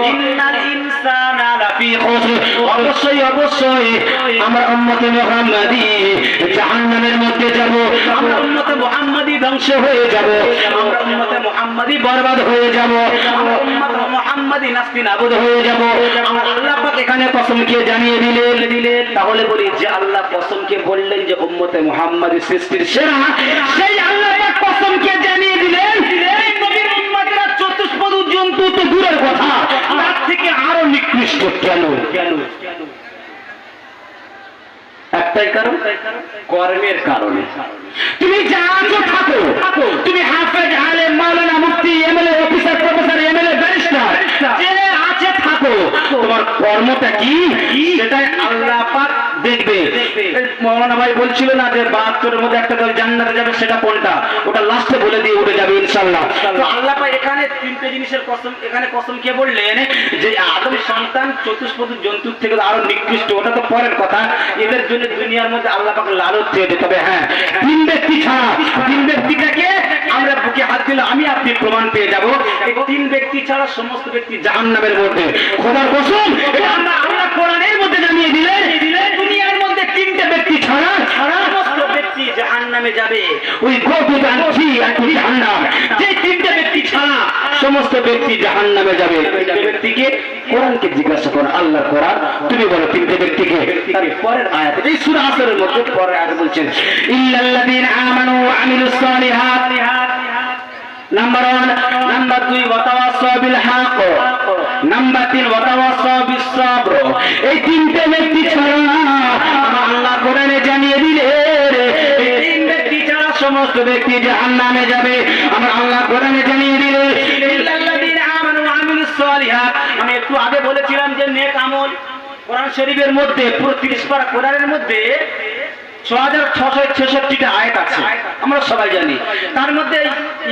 ইন্নাল ইনসানা লাফি খুসর, অবশ্যই অবশ্যই আমরা উম্মতে মুহাম্মাদি জাহান্নামের মধ্যে যাব, আমরা উম্মতে মুহাম্মাদি ধ্বংস হয়ে যাব, আমরা উম্মতে মুহাম্মাদি বরবাদ হয়ে যাব, আমরা উম্মতে মুহাম্মাদি নাস্তিনাবুদ হয়ে যাব। আমার আল্লাহ পাক এখানে কসমকে জানিয়ে দিলেন। তাহলে বলি যে আল্লাহ কসমকে বললেন যে উম্মতে মুহাম্মাদি সৃষ্টির সেরা, সেই আল্লাহ পাক কসমকে জানিয়ে দিলেন এই নবীর উম্মতেরা চতুষ্পদ জন্তু তো দূরের কথা, তার থেকে আরো নিকৃষ্ট। কেন? একটাই কারণ, কর্মের কারণে। তুমি যা আছো থাকো, তুমি হাফেজ, আলেম, মাওলানা, মুফতি, MLA, officer, professor, MLA, barrister, যে আছে থাকো, তোমার কর্মটা কি সেটাই আল্লাহ পাক দেখবে। মাওলানা ভাই বলছিল না যে 72 এর মধ্যে একটা দল জান্নাতে যাবে, সেটা কোনটা? ওটা লাস্টে বলে দিয়ে উঠে যাবে ইনশাআল্লাহ। তো আল্লাহ পাক এখানে তিনটে জিনিসের কসম, এখানে কসম কে বললেন যে আদম সন্তান চতুষ্পদ জন্তুর থেকে আরো নিকৃষ্ট, ওটা তো পরের কথা। এদের জন্য দুনিয়ার মধ্যে আল্লাহ পাক লালত চেয়ে, তবে হ্যাঁ তিন ব্যক্তি ছাড়া, তিন ব্যক্তিটাকে আমরা বুকে হাত দিলে আমি আপনি প্রমাণ পেয়ে যাব, এই তিন ব্যক্তি ছাড়া সমস্ত ব্যক্তি জাহান্নামের মধ্যে। খোদার কসম, এটা আমরা আল্লাহ কোরআনের মধ্যে জানিয়ে দিলেন, দুনিয়ার মধ্যে তিনটে ব্যক্তি ছাড়া সমস্ত ব্যক্তি জাহান্নামে যাবে। ওই গোটুটা আনছি একটি জাহান্নাম, যে তিনটে ব্যক্তি ছাড়া সমস্ত ব্যক্তি জাহান্নামে যাবে। তিনটে ব্যক্তিকে কোরআনকে জিজ্ঞাসা করো, আল্লাহর কোরআন, তুমি বলো তিনটে ব্যক্তিকে। তার পরের আয়াত, এই সূরা আসরের মধ্যে পরের আয়াত বলছেন ইল্লাল্লাযীনা আমানু ওয়া আমিলুস সালিহাত, নাম্বার 1, নাম্বার 2 ওয়াতাওয়াসাউ বিল হক, নাম্বার 3 ওয়াতাওয়াসাউ বিস সাবর। এই তিনটে ব্যক্তি ছাড়া আল্লাহ কোরআনে জানিয়ে দিলেন এই তিন ব্যক্তি ছাড়া সমস্ত ব্যক্তি জাহান্নামে যাবে। আমরা আল্লাহ কোরআনে জানিয়ে দিলেন ইল্লাল্লাযীনা আমানু ওয়া আমিলুস সালিহাত। আমি একটু আগে বলেছিলাম যে নেক আমল কোরআন শরীফের মধ্যে পুরো 30 পারা কোরআনের মধ্যে 6666টা আয়াত আছে, আমরা সবাই জানি। তার মধ্যে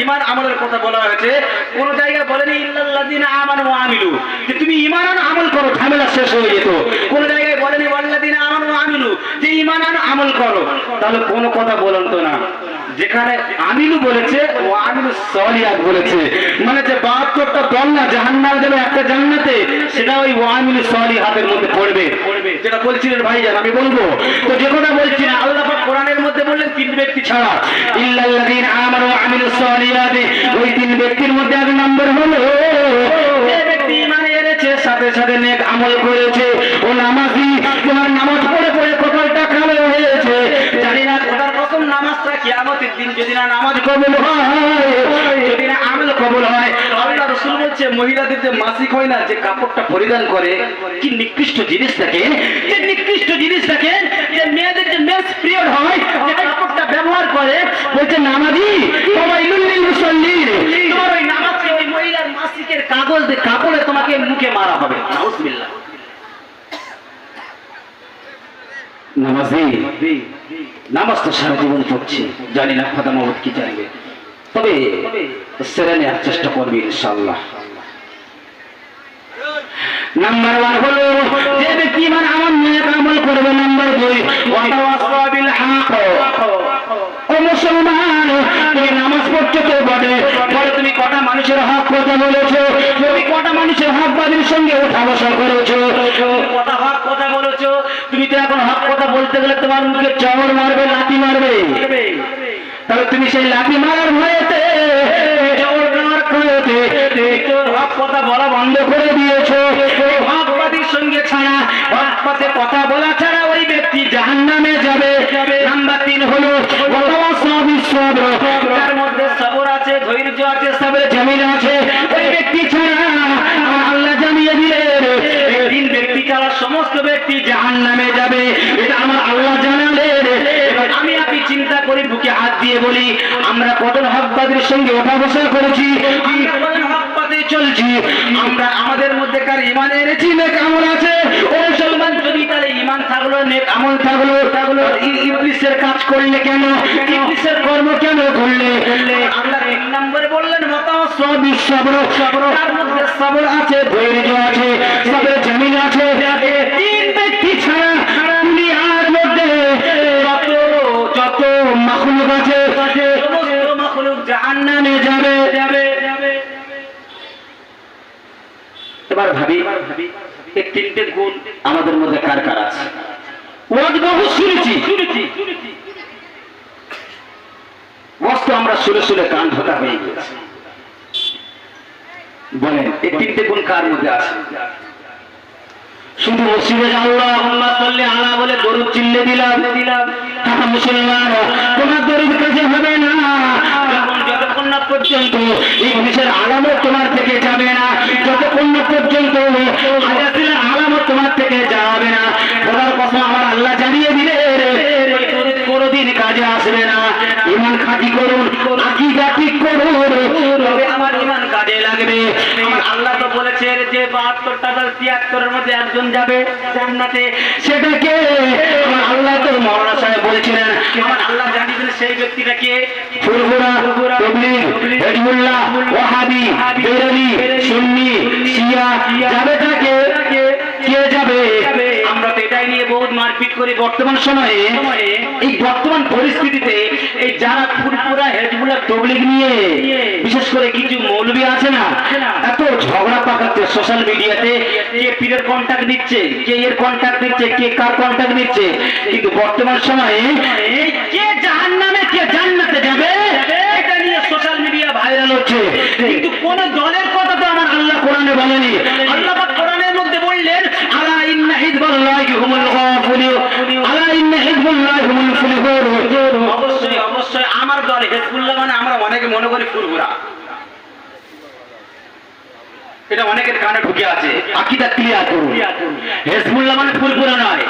ঈমান আমলের কথা বলা হয়েছে, কোন জায়গায় বলেনি ইল্লাল্লাযীনা আমানু ওয়া আমিলু, যে তুমি ঈমান আনো আমল করো, ঝামেলা শেষ হয়ে যেত। কোন জায়গায় বলেনি ওয়াল্লাযীনা আমানু ওয়া আমিলু, যে ঈমান আনো আমল করো। তাহলে কোনো কথা বলেন তো না, যেখানে আমিলু বলেছে ও আমিলুস সালিহাত বলেছে, মানে যে 72টা দল না জাহান্নামে যাবে একটা জান্নাতে, সেটা ওই ওয়া আমিলুস সালিহাতের মধ্যে পড়বে। যেটা বলছিলেন ভাইজান আমি বলবো, তো যে কথা বলছি না, আল্লাহ পাক কোরআনের মধ্যে বললেন তিন ব্যক্তি ছাড়া ইল্লাল্লাযীনা আমানু ওয়া আমিলুস সালিহাত। ওই তিন ব্যক্তির মধ্যে এক নম্বর হলো যে ব্যক্তি ঈমান এনেছে, সাথে সাথে নেক আমল করেছে, ও নামাজি। তোমার নামাজ পড়ে পড়ে কপালটা কালো হয়েছে, জানি না খোদার কসম নামাজটা কিয়ামতের দিন যদি না নামাজ কবুল হয়, যদি না আমল কবুল হয়, আল্লাহ রাসূল বলছে মহিলাদের যে মাসিক হয় না, যে কাপড়টা পরিধান করে, কি নিকৃষ্ট জিনিস থাকে, যে নিকৃষ্ট জিনিস থাকে, যে মেয়েদের যে মেন্স পিরিয়ড হয়, যে কাপড়টা ব্যবহার করে, বলছে নামাজি ফাওয়াইলুল লিল মুসাল্লিন, তোমার ওই নামাজকে ওই মহিলার মাসিকের কাগজ দিয়ে কাপড়ে তোমাকে মুখে মারা হবে। নাউযুবিল্লাহ। নামাজি নামাজ তো সারা জীবন পড়ছি, জানি না খোদা মাবুদ কি জানবে, তবে সেরে নেওয়ার চেষ্টা করবি ইনশাআল্লাহ। নাম্বার 1 হলো যে ব্যক্তি ঈমান আমল করবে। নাম্বার 2 ওয়াতাওয়াসাউ বিল হক। ও মুসলমান, তুমি নামাজ পড়ছো তো বটে, পরে তুমি কটা মানুষের হক কথা বলেছো, তুমি কটা মানুষের হক বাদীর সঙ্গে উঠা বসা করেছো, কটা হক কথা বলেছো। তুমি তো এখন হক কথা বলতে গেলে তোমার মুখে চড় মারবে, লাঠি মারবে, তাহলে তুমি সেই লাঠি মারার ভয়েতে হক কথা বলা বন্ধ করে দিয়েছো। হকবাদীর সঙ্গে ছাড়া, হক পথে কথা বলা ছাড়া ওই ব্যক্তি জাহান্নামে যাবে। নাম্বার 3 হলো ওয়াতাওয়াসাউ বিস সাবর, তার মধ্যে সবর আছে, ধৈর্য আছে, সবরে জামিল আছে। ওই ব্যক্তি ছাড়া আল্লাহ জানিয়ে দিলেন এই তিন ব্যক্তি ছাড়া সমস্ত ব্যক্তি জাহান্নামে যাবে, এটা আমার আল্লাহ জানালেন। এবার আমি আপনি চিন্তা করি, বুকে হাত দিয়ে বলি, আমরা কত হকবাদীর সঙ্গে ওঠা বসা করেছি, চলছি, আমরা আমাদের মধ্যে কার ঈমান এনেছি, নেক আমল আছে। ও মুসলমান, যদি তাহলে ঈমান থাকলো, নেক আমল থাকলো, ইবলিসের কাজ করলে কেন, ইবলিসের কর্ম কেন করলে? আল্লাহ 1 নম্বরে বললেন ওয়াতাওয়াসাউ বিস সাবর, তার মধ্যে সবর আছে, ধৈর্য আছে, সবরে জামিল আছে। তিন ব্যক্তি ছাড়া দুনিয়ার মধ্যে যত মাখলুক আছে, সমস্ত মাখলুক জাহান্নামে যাবে। এবার ভাবি এই তিনটে গুণ আমাদের মধ্যে কার কার আছে? ওয়াজ বহু শুনেছি, মস্ত আমরা শুনে শুনে কান ধোতা হয়ে গেছে। বলেন এই তিনটে গুণ কার মধ্যে আছে? শুধু মসজিদে আল্লাহুম্মা সাল্লি আলা বলে দরুদ চিল্লে দিলাম, তারা মুসলমান, তোমার দরুদ কাজে হবে না যতক্ষণ না পর্যন্ত ইবলিসের আলামত তোমার থেকে যাবে না, যতক্ষণ না পর্যন্ত হাদিসের আলামত তোমার থেকে যাবে না। খোদার কসম আমার আল্লাহ জানিয়ে দিলে দরুদ কোনোদিন কাজে আসবে না। ঈমান খাঁটি করুন, আকীদা ঠিক করুন, তবে আমার ঈমান কাজে লাগবে। আমার আল্লাহ তো বলেছেন যে 72টা দল 73 এর মধ্যে একজন যাবে জান্নাতে, সেটাকে আমার আল্লাহ তো মাওলানা সাহেব বলেছিলেন। আমার আল্লাহ জানিয়ে দিলেন সেই ব্যক্তিটাকে ফুরফুরা, তাবলীগ, হিজবুল্লাহ, ওয়াহাবি, বেরেলি, সুন্নি, শিয়া যাবে তাকে। কে যাবে? আমরা তো এটাই নিয়ে বহুত মারপিট করি বর্তমান সময়ে। এই বর্তমান পরিস্থিতিতে এই যারা ফুরফুরা, হিজবুল্লাহ, তাবলীগ নিয়ে বিশেষ করে কিছু মৌলবি আছে না, এত ঝগড়া পাকাচ্ছে সোশ্যাল মিডিয়াতে, কে পীরের কন্টাক্ট দিচ্ছে, কে এর কন্টাক্ট দিচ্ছে, কে কার কন্টাক্ট দিচ্ছে। কিন্তু বর্তমান সময়ে কে জাহান্নামে কে জান্নাতে যাবে এটা নিয়ে সোশ্যাল মিডিয়া ভাইরাল হচ্ছে। কিন্তু কোন দলের কথা তো আমার আল্লাহ কোরআনে বলেনি। আল্লাহ পাক কোরআনের মধ্যে বললেন আলা ইন্না হিজবাল্লাহি হুমুল গাফিলুন, আলা ইন্না হিজবাল্লাহি হুমুল মুফলিহুন। অবশ্যই অবশ্যই আমার দল হিজবুল্লাহ মানে আমরা অনেকে মনে করি ফুরফুরা, এটা অনেকের কানে ঢুকে আছে। আকীদা ক্লিয়ার করুন, হিজবুল্লাহ মানে ফুরফুরা নয়।